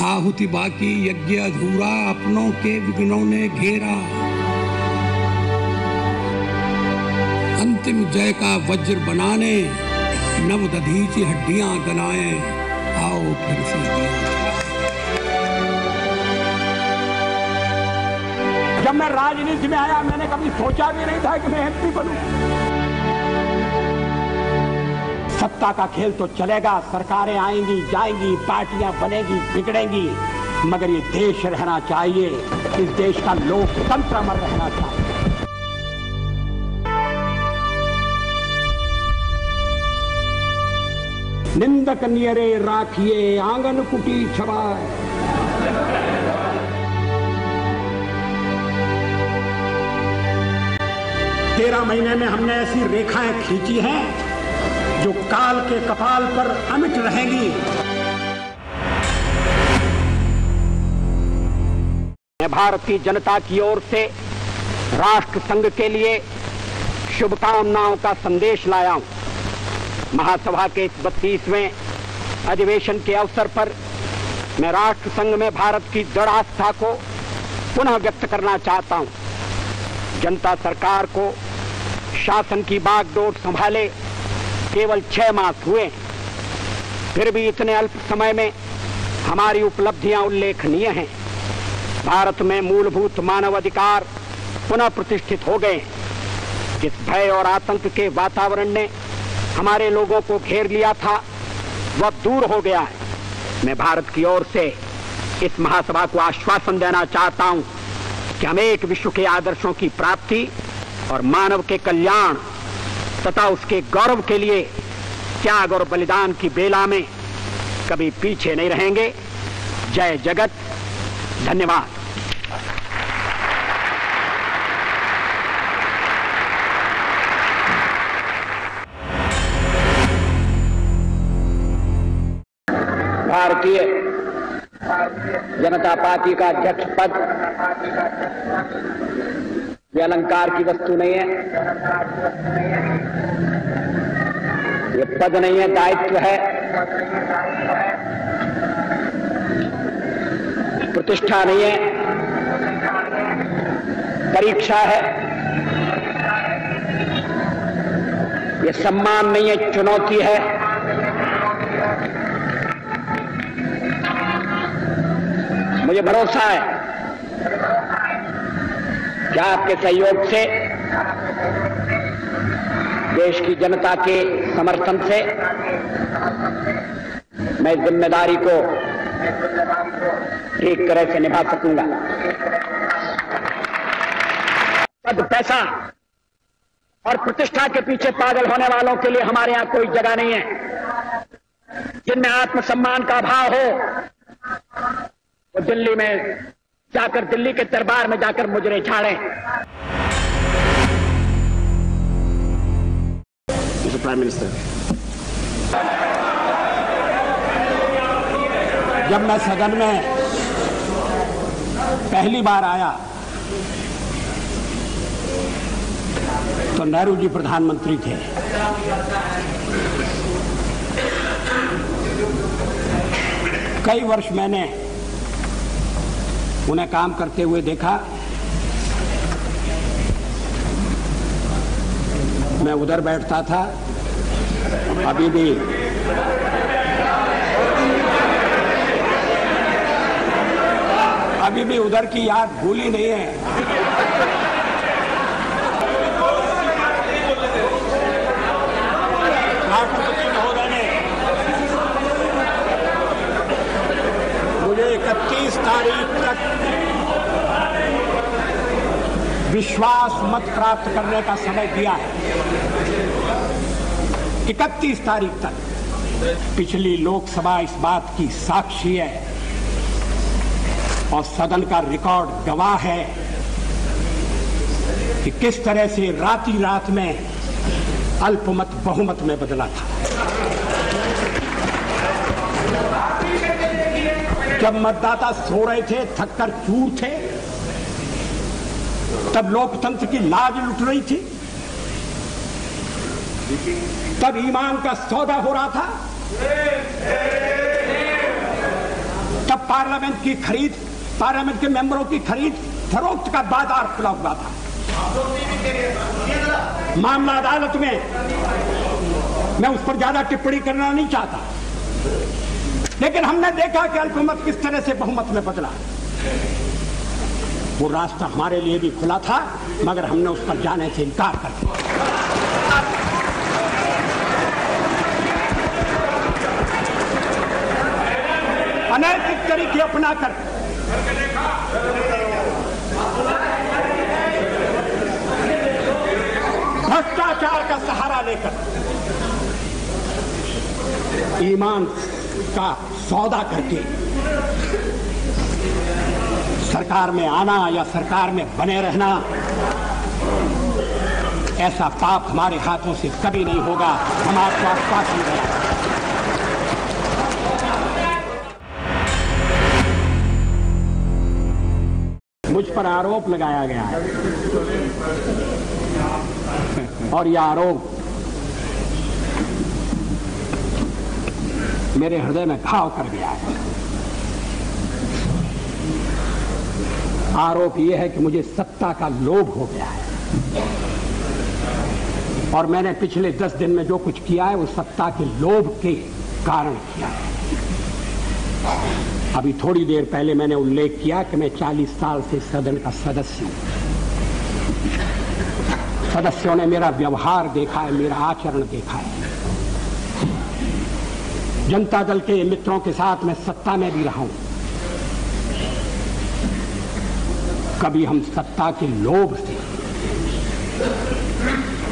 आहुति बाकी यज्ञ अधूरा, अपनों के विघ्नों ने घेरा। अंतिम जय का वज्र बनाने नव दधीची हड्डियां गनाए, आओ फिर से जब मैं राजनीति में आया मैंने कभी सोचा भी नहीं था कि मैं एमपी बनूं। सत्ता का खेल तो चलेगा, सरकारें आएंगी जाएंगी, पार्टियां बनेगी बिगड़ेंगी, मगर ये देश रहना चाहिए, इस देश का लोकतंत्र अमर रहना चाहिए। निंदक नियरे राखिए, आंगन कुटी छवाए। 13 महीने में हमने ऐसी रेखाएं खींची हैं जो काल के कपाल पर अमिट रहेंगी। मैं भारतीय जनता की ओर से राष्ट्र संघ के लिए शुभकामनाओं का संदेश लाया हूं। महासभा के 32वें अधिवेशन के अवसर पर मैं राष्ट्र संघ में भारत की दृढ़ आस्था को पुनः व्यक्त करना चाहता हूं। जनता सरकार को शासन की बागडोर संभाले केवल 6 मास हुए, फिर भी इतने अल्प समय में हमारी उपलब्धियां उल्लेखनीय हैं। भारत में मूलभूत मानव अधिकार पुनः प्रतिष्ठित हो गए। जिस भय और आतंक के वातावरण ने हमारे लोगों को घेर लिया था वह दूर हो गया है। मैं भारत की ओर से इस महासभा को आश्वासन देना चाहता हूं कि हम एक विश्व के आदर्शों की प्राप्ति और मानव के कल्याण तथा उसके गौरव के लिए त्याग और बलिदान की बेला में कभी पीछे नहीं रहेंगे। जय जगत, धन्यवाद। भारतीय जनता पार्टी का अध्यक्ष पद ये अलंकार की वस्तु नहीं है, ये पद नहीं है, दायित्व है, प्रतिष्ठा नहीं है, परीक्षा है, ये सम्मान नहीं है, चुनौती है। मुझे भरोसा है कि आपके सहयोग से, देश की जनता के समर्थन से मैं इस जिम्मेदारी को ठीक तरह से निभा सकूंगा। पद, पैसा और प्रतिष्ठा के पीछे पागल होने वालों के लिए हमारे यहां कोई जगह नहीं है। जिनमें आत्मसम्मान का भाव हो वो दिल्ली में जाकर, दिल्ली के दरबार में जाकर मुजरे झाड़ें। प्राइम मिनिस्टर, जब मैं सदन में पहली बार आया तो नेहरू जी प्रधानमंत्री थे। कई वर्ष मैंने उन्हें काम करते हुए देखा। मैं उधर बैठता था, अभी भी उधर की याद भूली नहीं है। राष्ट्रपति महोदय ने मुझे 31 तारीख तक विश्वास मत प्राप्त करने का समय दिया है। 31 तारीख तक। पिछली लोकसभा इस बात की साक्षी है और सदन का रिकॉर्ड गवाह है कि किस तरह से राती रात में अल्पमत बहुमत में बदला था। जब मतदाता सो रहे थे, थककर चूर थे, तब लोकतंत्र की लाज लुट रही थी, तब ईमान का सौदा हो रहा था, तब पार्लियामेंट की खरीद, पार्लियामेंट के मेंबरों की खरीद फरोख्त का बाजार खुला हुआ था। मामला अदालत में, मैं उस पर ज्यादा टिप्पणी करना नहीं चाहता, लेकिन हमने देखा कि अल्पमत किस तरह से बहुमत में बदला। वो रास्ता हमारे लिए भी खुला था, मगर हमने उस पर जाने से इनकार कर दिया। अनैतिक तरीके अपनाकर भ्रष्टाचार का सहारा लेकर ईमान का सौदा करके सरकार में आना या सरकार में बने रहना, ऐसा पाप हमारे हाथों से कभी नहीं होगा। हम आपको आश्वासन दें। मुझ पर आरोप लगाया गया है और यह आरोप मेरे हृदय में घाव कर गया है। आरोप यह है कि मुझे सत्ता का लोभ हो गया है और मैंने पिछले 10 दिन में जो कुछ किया है वो सत्ता के लोभ के कारण किया है। अभी थोड़ी देर पहले मैंने उल्लेख किया कि मैं 40 साल से सदन का सदस्य हूं। सदस्यों ने मेरा व्यवहार देखा है, मेरा आचरण देखा है। जनता दल के मित्रों के साथ मैं सत्ता में भी रहा हूं। कभी हम सत्ता के लोभ से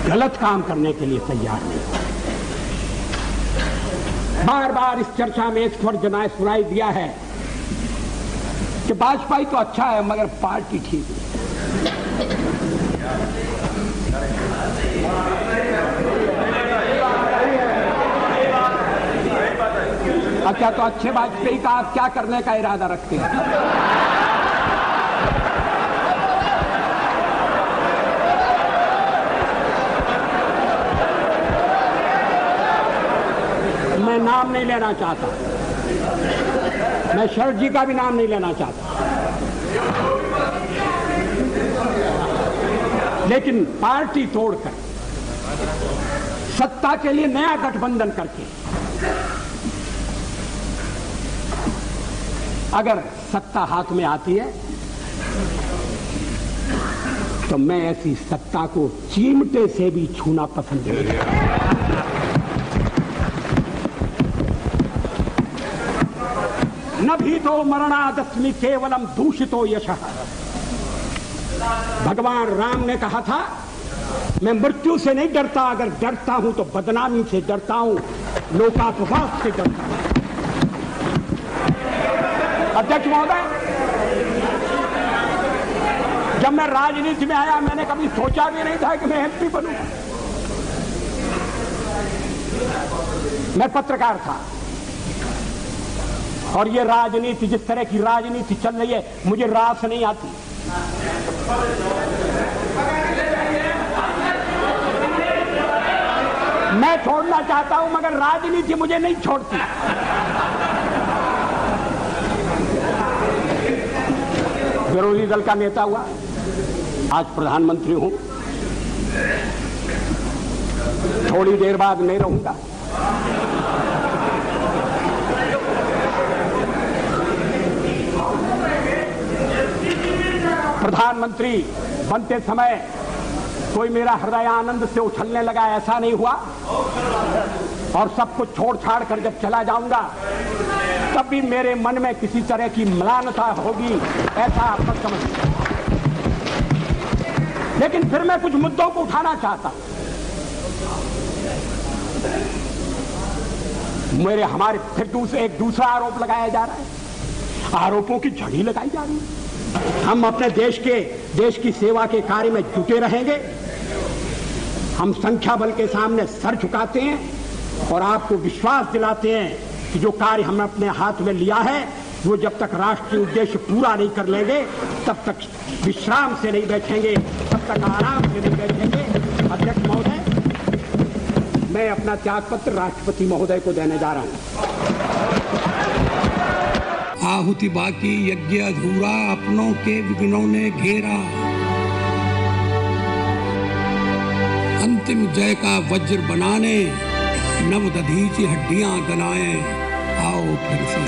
गलत काम करने के लिए तैयार नहीं। बार बार इस चर्चा में इस पर सुनाई दिया है कि वाजपेयी तो अच्छा है मगर पार्टी ठीक है। अच्छा, तो अच्छे वाजपेयी का आप क्या करने का इरादा रखते हैं? मैं नाम नहीं लेना चाहता, मैं शरद जी का भी नाम नहीं लेना चाहता, लेकिन पार्टी तोड़कर सत्ता के लिए नया गठबंधन करके अगर सत्ता हाथ में आती है तो मैं ऐसी सत्ता को चिमटे से भी छूना पसंद नहीं करता। न भी तो मरणादस्मि केवलम दूषितो यशः। भगवान राम ने कहा था मैं मृत्यु से नहीं डरता, अगर डरता हूं तो बदनामी से डरता हूं, लोकापवाद से डरता हूं। अध्यक्ष महोदय, जब मैं राजनीति में आया मैंने कभी सोचा भी नहीं था कि मैं एमपी बनूंगा। मैं पत्रकार था और ये राजनीति, जिस तरह की राजनीति चल रही है, मुझे रास नहीं आती। मैं छोड़ना चाहता हूं मगर राजनीति मुझे नहीं छोड़ती। विरोधी दल का नेता हुआ, आज प्रधानमंत्री हूं, थोड़ी देर बाद नहीं रहूंगा। प्रधानमंत्री बनते समय कोई मेरा हृदय आनंद से उछलने लगा, ऐसा नहीं हुआ। और सब कुछ छोड़ छाड़ कर जब चला जाऊंगा तब भी मेरे मन में किसी तरह की म्लानता होगी, ऐसा आप मत समझिए। लेकिन फिर मैं कुछ मुद्दों को उठाना चाहता। हमारे फिर एक दूसरा आरोप लगाया जा रहा है, आरोपों की झड़ी लगाई जा रही है। हम अपने देश की सेवा के कार्य में जुटे रहेंगे। हम संख्या बल के सामने सर झुकाते हैं और आपको विश्वास दिलाते हैं कि जो कार्य हमने अपने हाथ में लिया है वो जब तक राष्ट्रीय उद्देश्य पूरा नहीं कर लेंगे तब तक विश्राम से नहीं बैठेंगे, तब तक आराम से नहीं बैठेंगे। अध्यक्ष महोदय, मैं अपना त्यागपत्र राष्ट्रपति महोदय को देने जा रहा हूं। आहुति बाकी यज्ञ अधूरा, अपनों के विघ्नों ने घेरा। अंतिम जय का वज्र बनाने नव दधीची हड्डियां गलाएं, आओ फिर से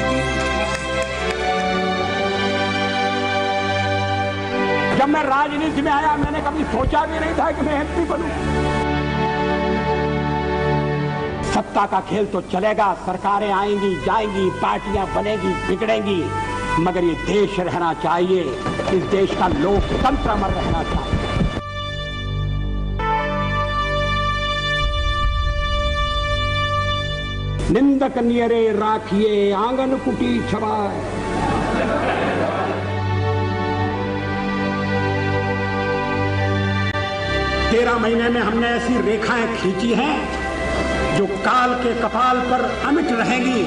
जब मैं राजनीति में आया मैंने कभी सोचा भी नहीं था कि मैं एमपी बनूं। सत्ता का खेल तो चलेगा, सरकारें आएंगी जाएंगी, पार्टियां बनेगी बिगड़ेंगी, मगर ये देश रहना चाहिए, इस देश का लोकतंत्र अमर रहना चाहिए। निंदक नियरे राखिए आंगन कुटी छवाए। तेरह महीने में हमने ऐसी रेखाएं खींची हैं जो काल के कपाल पर अमिट रहेंगी।